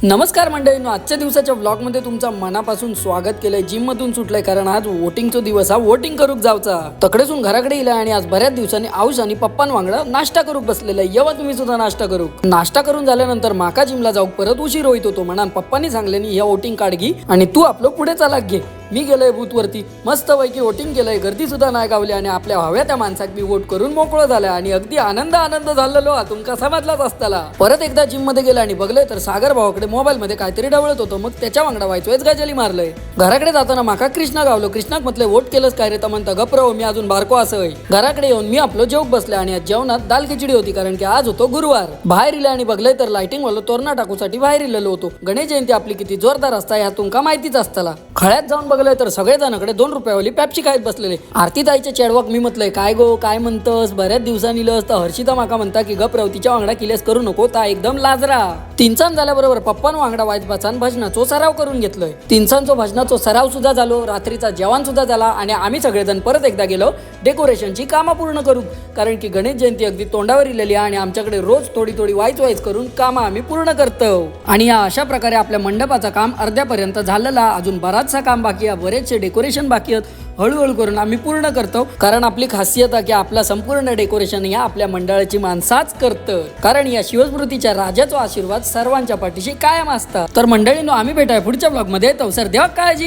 नमस्कार मंडळींनो, आजच्या दिवसाच्या व्लॉगमध्ये तुमचं मनापासून स्वागत केलंय. जिम मधून सुटलंय कारण आज वोटिंगचा दिवस, हा वोटिंग करूक जावचा. तकडेसून घराकडे येईल आणि आज बऱ्याच दिवसांनी आऊस आणि पप्पान वांगडा नाश्ता करूक बसलेला. येवा तुम्ही सुद्धा नाश्ता करूक. नाश्ता करून झाल्यानंतर माका जिमला जाऊक परत उशीर होईत होतो म्हणून पप्पांनी सांगल्यानी ह्या वोटिंग कार्ड घे आणि तू आपलं पुढे चालाक घे. मी गेलोय बूथ वरती, मस्त पैकी वोटिंग केलंय, गर्दी सुद्धा नाही गावली आणि आपल्या हव्या त्या माणसाक मी वोट करून मोकळं झालं आणि अगदी आनंद झालेलो. तुमका समजलाच असताला. परत एकदा जिम मध्ये गेला आणि बघलंय तर सागर भावाकडे मोबाईल मध्ये काहीतरी डवळत होतं. मग त्याच्या वांगडा व्हायचोयच गाजली मारलंय. घराकडे जाताना माका कृष्णा गावलो. कृष्णाक म्हटले वोट केलंच काय रे? तर म्हणता गप्रो, मी अजून बारको असं. घराकडे येऊन मी आपलं जेवक बसले आणि आज जेवणात दाल खिचडी होती कारण की आज होतो गुरुवार. बाहेर इले आणि बघलंय तर लाइटिंग वाला तोरणा टाकूसाठी बाहेर इलेलो होतो. गणेश जयंती आपली किती जोरदार असता ह्या तुमका माहितीच असताला. खळ्यात जाऊन बघलंय तर सगळेजणांकडे 2 रुपयावाली पेप्सी खायत बसलेले. आरती ताईचे चेडवक मी म्हटलंय काय गो काय म्हणतस, बऱ्याच दिवसांनी लस. तर हर्षिता माका म्हणता की गप्रव, तिच्या वांगडा किलेस करू नको, ता एकदम लाजरा. तीनचान झाल्याबरोबर पप्पान वांगडा वाजपाचान भजनाचो सराव करून घेतलोय. तीनचांचो भजनाचो सराव सुद्धा झालो, रात्रीचा जेवण सुद्धा झाला आणि आम्ही सगळेजण परत एकदा गेलो डेकोरेशनची कामं पूर्ण करू. कारण की गणेश जयंती अगदी तोंडावर इलेली आणि आमच्याकडे रोज थोडी थोडी वाईच करून कामं आम्ही पूर्ण करतो. आणि या अशा प्रकारे आपल्या मंडपाचं काम अर्ध्यापर्यंत झालेला. अजून बराचसा काम बाकी आहे, बरेचसे डेकोरेशन बाकी आहेत. हळूहळू करून आम्ही पूर्ण करतो कारण आपली खासियत आहे की आपला संपूर्ण डेकोरेशन या आपल्या मंडळाची माणसाच करतं. कारण या शिवस्मृतीच्या राजाचा आशीर्वाद सर्वांच्या पाठीशी कायम असतात. तर मंडळींनो, आम्ही भेटाय पुढच्या ब्लॉग मध्ये. तर सर देवा काळजी.